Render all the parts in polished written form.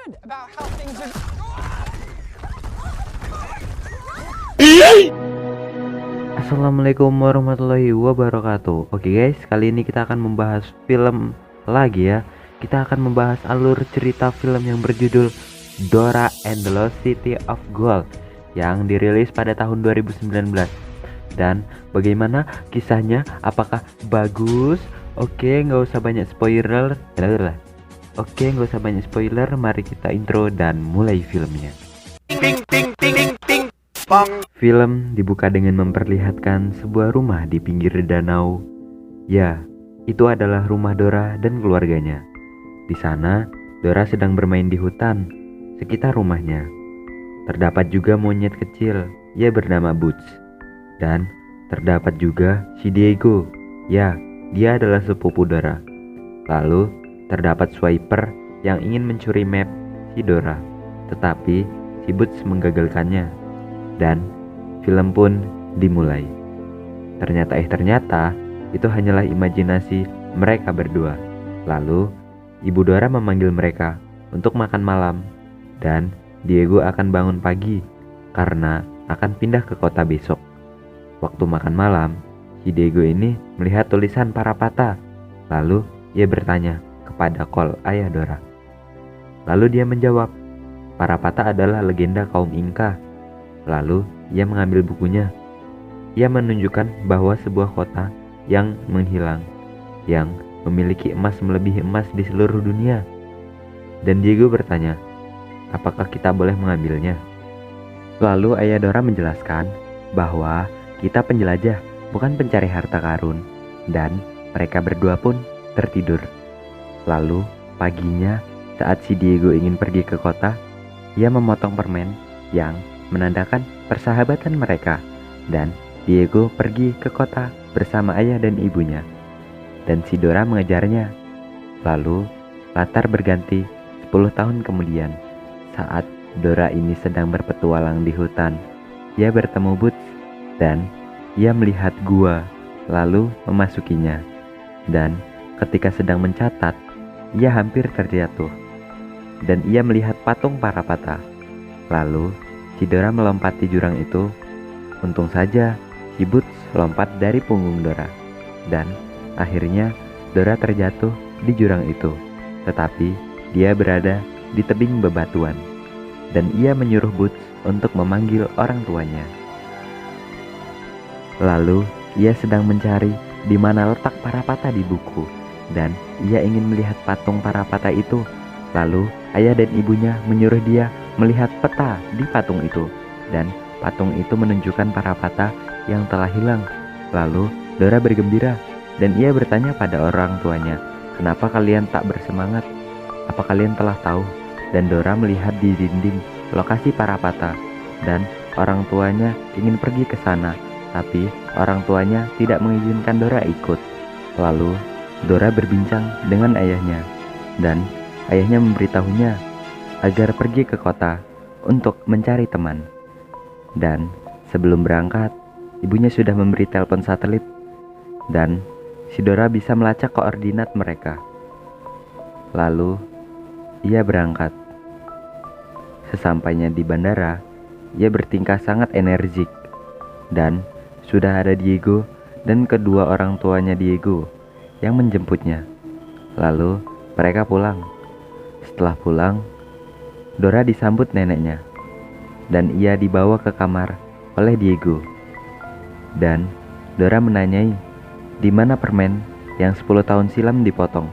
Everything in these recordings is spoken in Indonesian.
good about how things are. Assalamualaikum warahmatullahi wabarakatuh. Oke guys, kali ini kita akan membahas film lagi ya. Kita akan membahas alur cerita film yang berjudul Dora and the Lost City of Gold yang dirilis pada tahun 2019. Dan bagaimana kisahnya? Apakah bagus? Oke, nggak usah banyak spoiler. Mari kita intro dan mulai filmnya. Film dibuka dengan memperlihatkan sebuah rumah di pinggir danau. Ya, itu adalah rumah Dora dan keluarganya. Di sana, Dora sedang bermain di hutan sekitar rumahnya. Terdapat juga monyet kecil, ia bernama Boots. Dan terdapat juga si Diego. Ya, dia adalah sepupu Dora. Lalu, terdapat Swiper yang ingin mencuri map si Dora. Tetapi, si Boots menggagalkannya. Dan film pun dimulai. Ternyata itu hanyalah imajinasi mereka berdua. Lalu ibu Dora memanggil mereka untuk makan malam dan Diego akan bangun pagi karena akan pindah ke kota besok. Waktu makan malam, si Diego ini melihat tulisan Parapata. Lalu ia bertanya kepada Cole, ayah Dora. Lalu dia menjawab, Parapata adalah legenda kaum Inka. Lalu ia mengambil bukunya. Ia menunjukkan bahwa sebuah kota yang menghilang, yang memiliki emas melebihi emas di seluruh dunia. Dan Diego bertanya, apakah kita boleh mengambilnya? Lalu ayah Dora menjelaskan bahwa kita penjelajah, bukan pencari harta karun. Dan mereka berdua pun tertidur. Lalu paginya saat si Diego ingin pergi ke kota, ia memotong permen yang menandakan persahabatan mereka, dan Diego pergi ke kota bersama ayah dan ibunya, dan si Dora mengejarnya. Lalu latar berganti 10 tahun kemudian, saat Dora ini sedang berpetualang di hutan. Ia bertemu Boots dan ia melihat gua, lalu memasukinya. Dan ketika sedang mencatat, ia hampir terjatuh dan ia melihat patung Parapata. Lalu si Dora melompati jurang itu. Untung saja si Boots lompat dari punggung Dora. Dan akhirnya Dora terjatuh di jurang itu. Tetapi dia berada di tebing bebatuan. Dan ia menyuruh Boots untuk memanggil orang tuanya. Lalu ia sedang mencari di mana letak Parapata di buku. Dan ia ingin melihat patung Parapata itu. Lalu ayah dan ibunya menyuruh dia melihat peta di patung itu, dan patung itu menunjukkan Parapata yang telah hilang. Lalu Dora bergembira dan ia bertanya pada orang tuanya, kenapa kalian tak bersemangat? Apa kalian telah tahu? Dan Dora melihat di dinding lokasi Parapata, dan orang tuanya ingin pergi ke sana, tapi orang tuanya tidak mengizinkan Dora ikut. Lalu Dora berbincang dengan ayahnya, dan ayahnya memberitahunya agar pergi ke kota untuk mencari teman. Dan sebelum berangkat, ibunya sudah memberi telepon satelit dan si Dora bisa melacak koordinat mereka. Lalu ia berangkat. Sesampainya di bandara, ia bertingkah sangat energik dan sudah ada Diego dan kedua orang tuanya Diego yang menjemputnya. Lalu mereka pulang. Setelah pulang, Dora disambut neneknya, dan ia dibawa ke kamar oleh Diego. Dan Dora menanyai, di mana permen yang 10 tahun silam dipotong.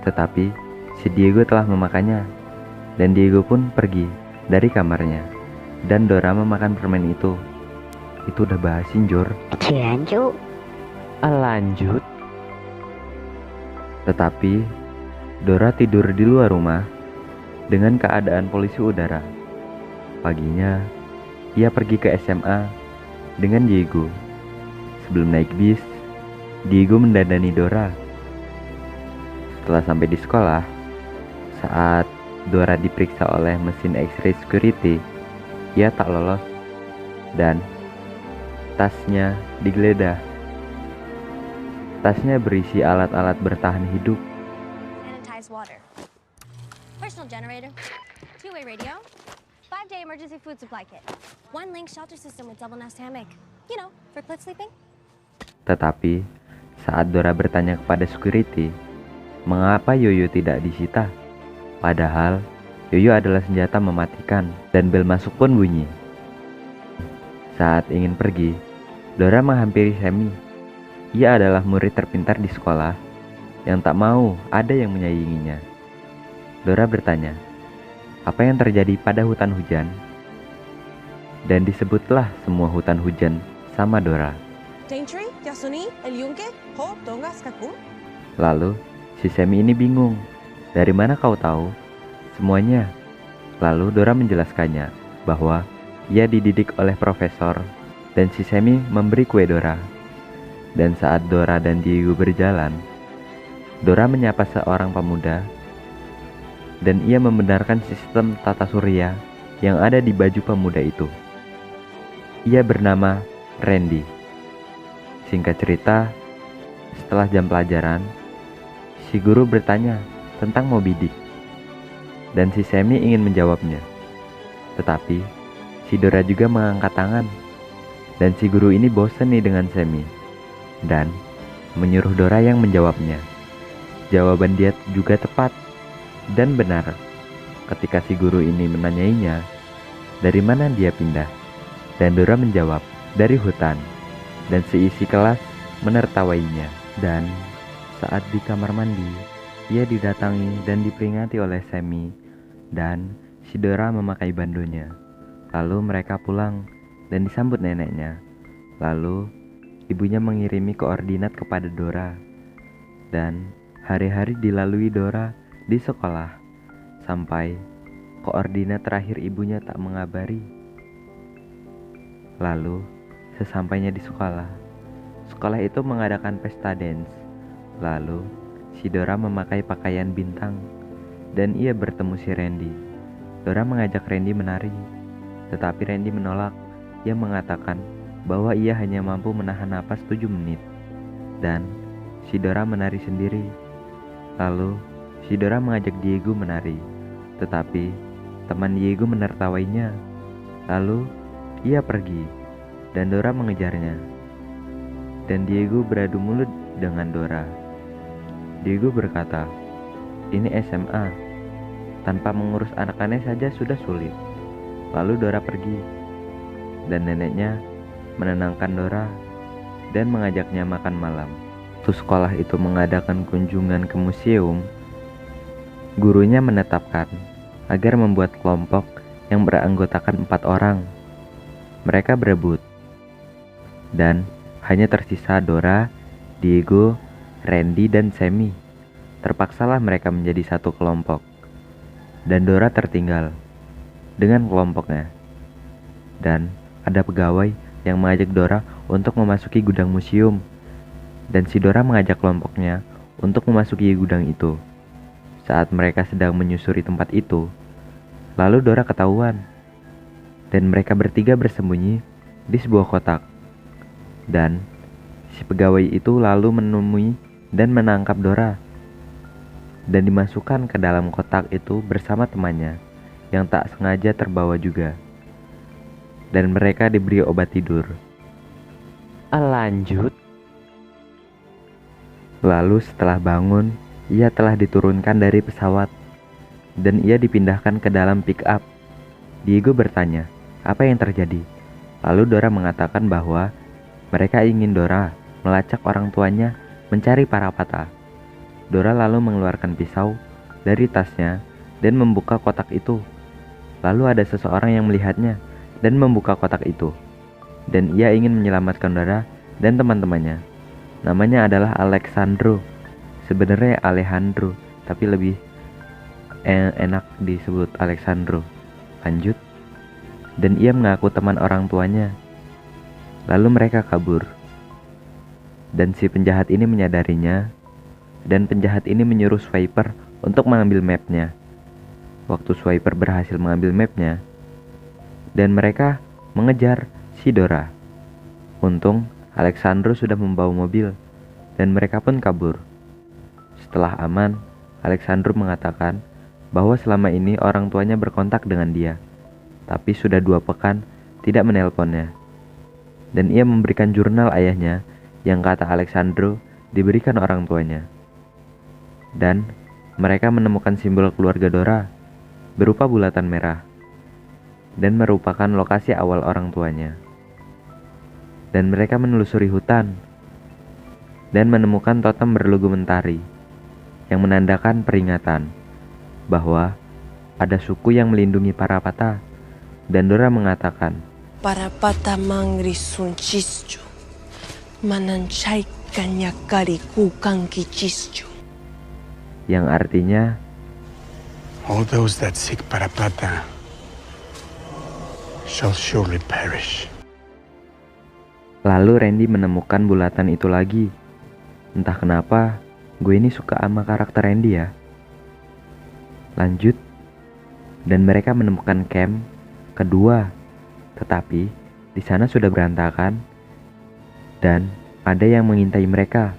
Tetapi si Diego telah memakannya, dan Diego pun pergi dari kamarnya. Dan Dora memakan permen itu. Itu udah basi, Jor. Lanjut. Tetapi Dora tidur di luar rumah dengan keadaan polusi udara. Paginya, ia pergi ke SMA dengan Diego. Sebelum naik bis, Diego mendandani Dora. Setelah sampai di sekolah, saat Dora diperiksa oleh mesin X-ray security, ia tak lolos dan tasnya digeledah. Tasnya berisi alat-alat bertahan hidup. Functional generator, two-way radio, 5-day emergency food supply kit, one link shelter system with double nest hammock. You know, for split sleeping. Tetapi saat Dora bertanya kepada security, mengapa Yoyo tidak disita? Padahal Yoyo adalah senjata mematikan dan bel masuk pun bunyi. Saat ingin pergi, Dora menghampiri Sammy. Ia adalah murid terpintar di sekolah yang tak mau ada yang menyainginya. Dora bertanya, apa yang terjadi pada hutan hujan? Dan disebutlah semua hutan hujan sama Dora. Lalu si Sammy ini bingung, dari mana kau tahu semuanya? Lalu Dora menjelaskannya bahwa ia dididik oleh profesor dan si Sammy memberi kue Dora. Dan saat Dora dan Diego berjalan, Dora menyapa seorang pemuda dan ia membenarkan sistem tata surya yang ada di baju pemuda itu. Ia bernama Randy. Singkat cerita, setelah jam pelajaran, si guru bertanya tentang Moby Dick dan si Sammy ingin menjawabnya. Tetapi si Dora juga mengangkat tangan dan si guru ini bosan nih dengan Sammy dan menyuruh Dora yang menjawabnya. Jawaban dia juga tepat dan benar ketika si guru ini menanyainya dari mana dia pindah, dan Dora menjawab dari hutan, dan seisi kelas menertawainya. Dan saat di kamar mandi, ia didatangi dan diperingati oleh Sammy dan si Dora memakai bandonya. Lalu mereka pulang dan disambut neneknya. Lalu ibunya mengirimi koordinat kepada Dora dan hari-hari dilalui Dora di sekolah sampai koordinat terakhir ibunya tak mengabari. Lalu sesampainya di sekolah itu mengadakan pesta dance. Lalu si Dora memakai pakaian bintang dan ia bertemu si Randy. Dora mengajak Randy menari, tetapi Randy menolak. Ia mengatakan bahwa ia hanya mampu menahan napas 7 menit dan si Dora menari sendiri. Lalu si Dora mengajak Diego menari, tetapi teman Diego menertawainya. Lalu ia pergi dan Dora mengejarnya. Dan Diego beradu mulut dengan Dora. Diego berkata, "Ini SMA, tanpa mengurus anak-anak saja sudah sulit." Lalu Dora pergi dan neneknya menenangkan Dora dan mengajaknya makan malam. Waktu sekolah itu mengadakan kunjungan ke museum, gurunya menetapkan agar membuat kelompok yang beranggotakan 4 orang. Mereka berebut dan hanya tersisa Dora, Diego, Randy, dan Sammy. Terpaksalah mereka menjadi satu kelompok dan Dora tertinggal dengan kelompoknya. Dan ada pegawai yang mengajak Dora untuk memasuki gudang museum dan si Dora mengajak kelompoknya untuk memasuki gudang itu. Saat mereka sedang menyusuri tempat itu, lalu Dora ketahuan dan mereka bertiga bersembunyi di sebuah kotak. Dan si pegawai itu lalu menemui dan menangkap Dora dan dimasukkan ke dalam kotak itu bersama temannya yang tak sengaja terbawa juga. Dan mereka diberi obat tidur. Lanjut. Lalu setelah bangun, ia telah diturunkan dari pesawat dan ia dipindahkan ke dalam pick up. Diego bertanya, apa yang terjadi? Lalu Dora mengatakan bahwa mereka ingin Dora melacak orang tuanya mencari para patah. Dora lalu mengeluarkan pisau dari tasnya dan membuka kotak itu. Lalu ada seseorang yang melihatnya dan membuka kotak itu, dan ia ingin menyelamatkan Dora dan teman-temannya. Namanya adalah Alexandro. Sebenarnya Alejandro, tapi lebih enak disebut Alexandro. Lanjut. Dan ia mengaku teman orang tuanya. Lalu mereka kabur. Dan si penjahat ini menyadarinya, dan penjahat ini menyuruh Swiper untuk mengambil mapnya. Waktu Swiper berhasil mengambil mapnya, dan mereka mengejar si Dora. Untung Alexandro sudah membawa mobil dan mereka pun kabur. Setelah aman, Alexandro mengatakan bahwa selama ini orang tuanya berkontak dengan dia, tapi sudah 2 pekan tidak menelponnya. Dan ia memberikan jurnal ayahnya yang kata Alexandro diberikan orang tuanya. Dan mereka menemukan simbol keluarga Dora berupa bulatan merah dan merupakan lokasi awal orang tuanya. Dan mereka menelusuri hutan dan menemukan totem berlogo mentari yang menandakan peringatan bahwa ada suku yang melindungi para pata. Dan Dora mengatakan, Para pata mangri sunciscu, manancaikan yakari kukang kiciscu. yang artinya All those that seek Parapata shall surely perish. lalu Randy menemukan bulatan itu lagi. Entah kenapa gue ini suka sama karakter Randy ya. Lanjut, dan mereka menemukan camp kedua, tetapi di sana sudah berantakan dan ada yang mengintai mereka.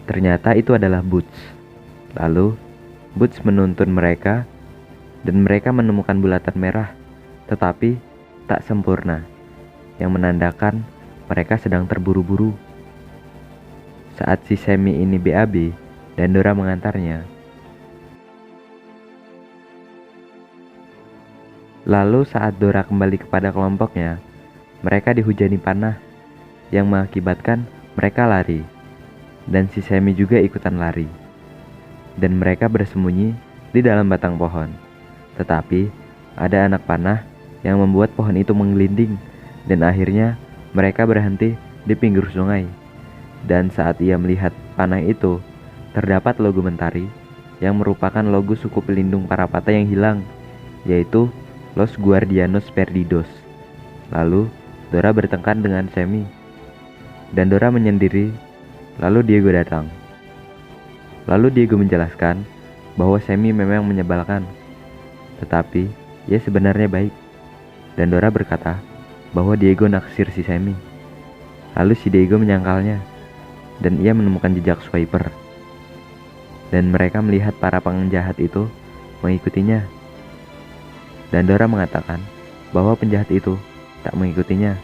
Ternyata itu adalah Boots. Lalu Boots menuntun mereka dan mereka menemukan bulatan merah, tetapi tak sempurna, yang menandakan mereka sedang terburu-buru. Saat si Sammy ini BAB dan Dora mengantarnya. Lalu saat Dora kembali kepada kelompoknya, mereka dihujani panah yang mengakibatkan mereka lari. Dan si Sammy juga ikutan lari. Dan mereka bersembunyi di dalam batang pohon. Tetapi ada anak panah yang membuat pohon itu menggelinding. Dan akhirnya mereka berhenti di pinggir sungai. Dan saat ia melihat panah itu, terdapat logo mentari yang merupakan logo suku pelindung para pata yang hilang, yaitu Los Guardianos Perdidos. Lalu Dora bertengkar dengan Sammy dan Dora menyendiri. Lalu Diego datang. Lalu Diego menjelaskan bahwa Sammy memang menyebalkan, tetapi ia sebenarnya baik. Dan Dora berkata bahwa Diego naksir si Sammy. Lalu si Diego menyangkalnya dan ia menemukan jejak swiper. Dan mereka melihat para penjahat itu mengikutinya. Dan Dora mengatakan bahwa penjahat itu tak mengikutinya.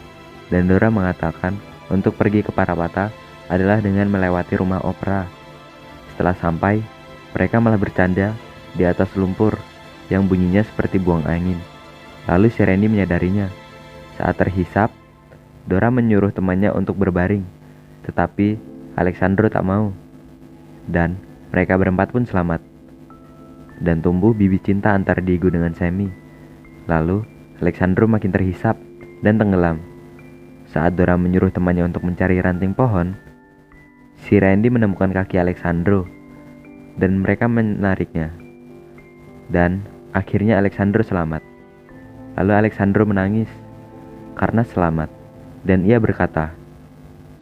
Dan Dora mengatakan untuk pergi ke Parapata adalah dengan melewati rumah opera. Setelah sampai, mereka malah bercanda di atas lumpur yang bunyinya seperti buang angin. Lalu si Randy menyadarinya. Saat terhisap, Dora menyuruh temannya untuk berbaring, tetapi Alexandro tak mau. Dan mereka berempat pun selamat. Dan tumbuh bibit cinta antara Diego dengan Sammy. Lalu Alexandro makin terhisap dan tenggelam. Saat Dora menyuruh temannya untuk mencari ranting pohon, si Randy menemukan kaki Alexandro dan mereka menariknya. Dan akhirnya Alexandro selamat. Lalu Alexandro menangis karena selamat dan ia berkata,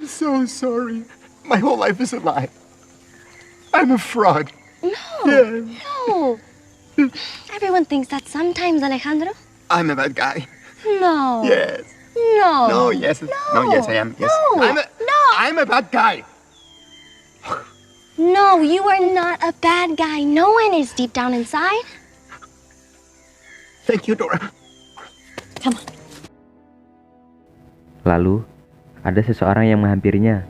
I'm so sorry. My whole life is a lie. I'm a fraud. No, Yeah. no. Everyone thinks that sometimes, Alejandro. I'm a bad guy. No. Yes. No. No, yes. No, yes, I am. Yes. No. I'm a bad guy. No, you are not a bad guy. No one is deep down inside. Thank you, Dora. Come on. Lalu ada seseorang yang menghampirinya.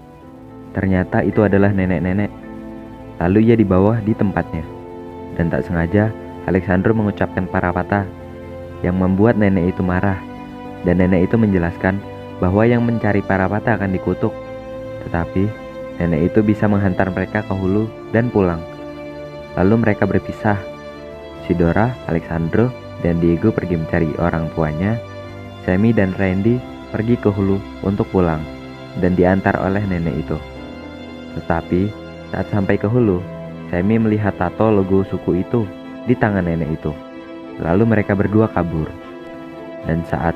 Ternyata itu adalah nenek-nenek. Lalu ia dibawa di tempatnya. Dan tak sengaja Alexandro mengucapkan Parapata yang membuat nenek itu marah. Dan nenek itu menjelaskan bahwa yang mencari Parapata akan dikutuk. Tetapi nenek itu bisa menghantar mereka ke hulu dan pulang. Lalu mereka berpisah. Si Dora, Alexandro, dan Diego pergi mencari orang tuanya. Sammy dan Randy pergi ke hulu untuk pulang dan diantar oleh nenek itu. Tetapi saat sampai ke hulu, Sammy melihat tato logo suku itu di tangan nenek itu. Lalu mereka berdua kabur. Dan saat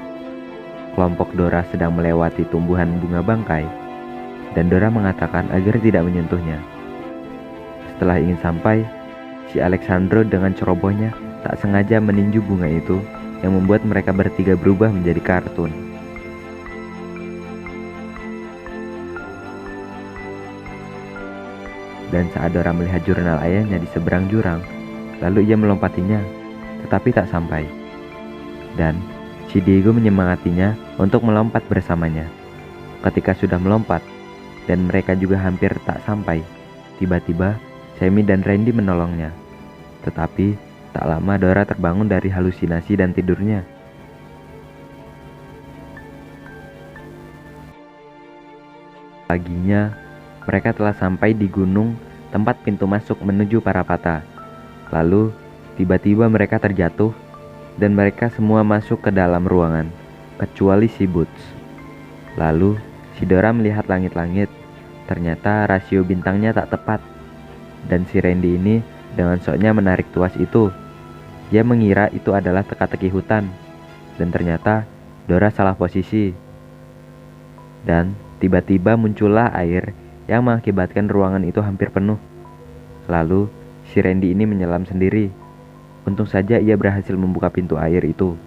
kelompok Dora sedang melewati tumbuhan bunga bangkai, dan Dora mengatakan agar tidak menyentuhnya. Setelah ingin sampai, si Alexandro dengan cerobohnya tak sengaja meninju bunga itu yang membuat mereka bertiga berubah menjadi kartun. Dan saat Dora melihat jurnal ayahnya di seberang jurang, Lalu ia melompatinya, tetapi tak sampai. Dan si Diego menyemangatinya untuk melompat bersamanya. Ketika sudah melompat, dan mereka juga hampir tak sampai, tiba-tiba Sammy dan Randy menolongnya. Tetapi tak lama Dora terbangun dari halusinasi dan tidurnya. Paginya, mereka telah sampai di gunung tempat pintu masuk menuju Parapata. Lalu, tiba-tiba mereka terjatuh dan mereka semua masuk ke dalam ruangan, kecuali si Boots. Lalu, si Dora melihat langit-langit. Ternyata rasio bintangnya tak tepat. Dan si Randy ini dengan soknya menarik tuas itu. Dia mengira itu adalah teka-teki hutan. Dan ternyata Dora salah posisi. Dan tiba-tiba muncullah air yang mengakibatkan ruangan itu hampir penuh. Lalu, si Randy ini menyelam sendiri. Untung saja ia berhasil membuka pintu air itu.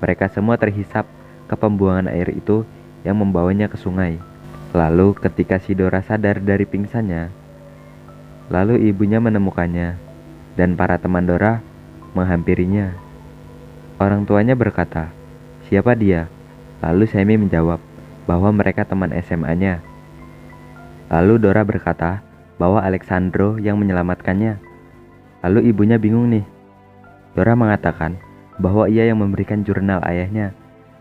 Mereka semua terhisap ke pembuangan air itu yang membawanya ke sungai. Lalu ketika si Dora sadar dari pingsannya, lalu ibunya menemukannya dan para teman Dora menghampirinya. Orang tuanya berkata, "Siapa dia?" Lalu Sammy menjawab bahwa mereka teman SMA-nya. Lalu Dora berkata bahwa Alexandro yang menyelamatkannya. Lalu ibunya bingung nih. Dora mengatakan bahwa ia yang memberikan jurnal ayahnya.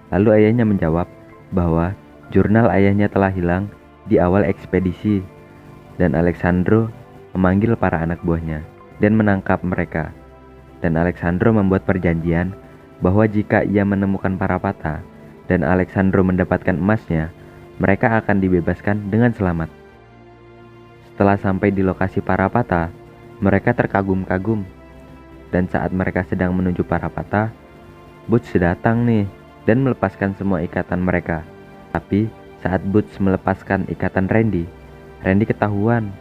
Lalu ayahnya menjawab bahwa jurnal ayahnya telah hilang di awal ekspedisi. Dan Alexandro memanggil para anak buahnya dan menangkap mereka. Dan Alexandro membuat perjanjian bahwa jika ia menemukan Parapata dan Alexandro mendapatkan emasnya, mereka akan dibebaskan dengan selamat. Setelah sampai di lokasi Parapata, mereka terkagum-kagum. Dan saat mereka sedang menuju Parapata, Boots datang nih dan melepaskan semua ikatan mereka. Tapi saat Boots melepaskan ikatan Randy, Randy ketahuan.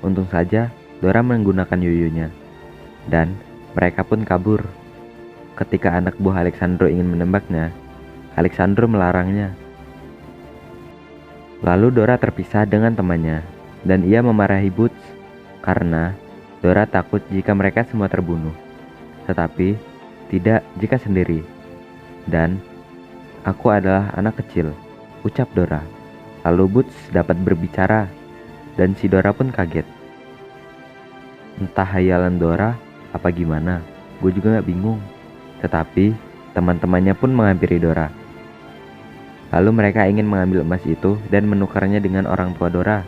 Untung saja Dora menggunakan yuyunya, dan mereka pun kabur. Ketika anak buah Alexandro ingin menembaknya, Alexandro melarangnya. Lalu Dora terpisah dengan temannya, dan ia memarahi Boots karena Dora takut jika mereka semua terbunuh, tetapi tidak jika sendiri. Dan aku adalah anak kecil, ucap Dora. Lalu Boots dapat berbicara, dan si Dora pun kaget. Entah hayalan Dora apa gimana, gue juga gak bingung. Tetapi teman-temannya pun menghampiri Dora. Lalu mereka ingin mengambil emas itu dan menukarnya dengan orang tua Dora.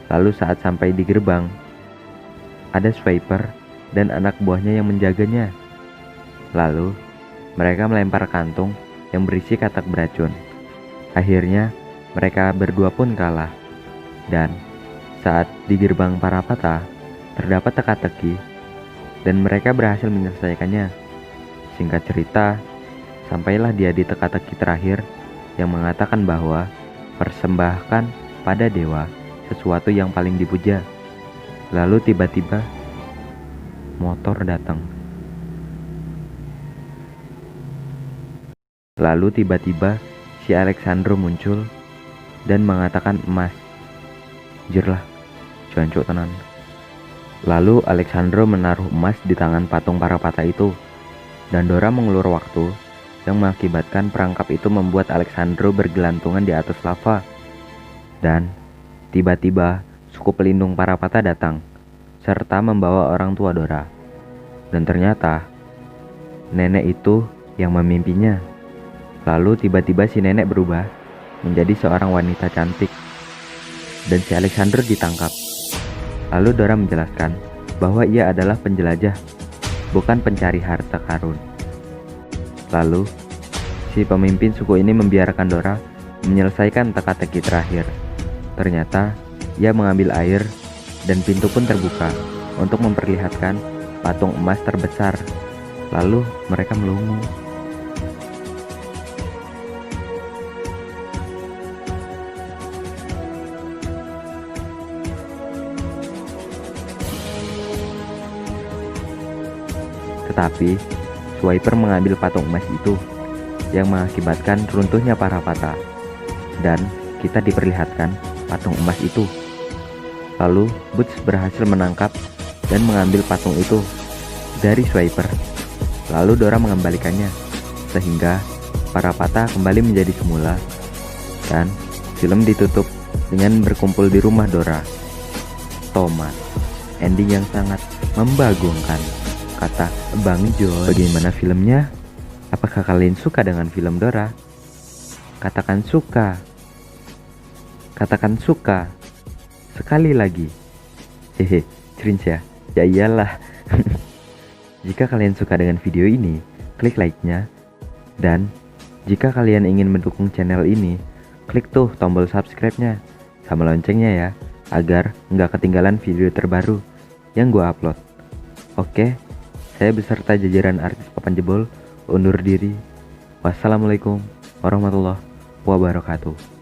Lalu saat sampai di gerbang, ada Swiper dan anak buahnya yang menjaganya. Lalu mereka melempar kantung yang berisi katak beracun. Akhirnya mereka berdua pun kalah. Dan saat di gerbang Parapata terdapat teka-teki dan mereka berhasil menyelesaikannya. Singkat cerita, sampailah dia di teka-teki terakhir yang mengatakan bahwa persembahkan pada dewa sesuatu yang paling dipuja. Lalu tiba-tiba motor datang. Lalu tiba-tiba si Alexandro muncul dan mengatakan emas. Jirlah, cuancuk tenan. Lalu Alexandro menaruh emas di tangan patung Parapata itu, dan Dora mengulur waktu yang mengakibatkan perangkap itu membuat Alexandro bergelantungan di atas lava. Dan tiba-tiba suku pelindung Parapata datang, serta membawa orang tua Dora. Dan ternyata nenek itu yang memimpinya. Lalu tiba-tiba si nenek berubah menjadi seorang wanita cantik, dan si Alexandro ditangkap. Lalu Dora menjelaskan bahwa ia adalah penjelajah, bukan pencari harta karun. Lalu si pemimpin suku ini membiarkan Dora menyelesaikan teka-teki terakhir. Ternyata ia mengambil air dan pintu pun terbuka untuk memperlihatkan patung emas terbesar. Lalu mereka melongo. Tetapi Swiper mengambil patung emas itu, yang mengakibatkan runtuhnya Parapata. dan kita diperlihatkan patung emas itu. Lalu Boots berhasil menangkap dan mengambil patung itu dari Swiper. Lalu Dora mengembalikannya sehingga para patah kembali menjadi semula dan film ditutup dengan berkumpul di rumah Dora. Thomas, ending yang sangat membagongkan, kata Bang John. Bagaimana filmnya? Apakah kalian suka dengan film Dora? Katakan suka. Katakan suka. Sekali lagi. Hehe, cringe ya? Ya iyalah. Jika kalian suka dengan video ini, klik like-nya. Dan jika kalian ingin mendukung channel ini, klik tuh tombol subscribe-nya sama loncengnya ya, agar nggak ketinggalan video terbaru yang gue upload. Oke, saya beserta jajaran artis papan jebol undur diri. Wassalamualaikum warahmatullahi wabarakatuh.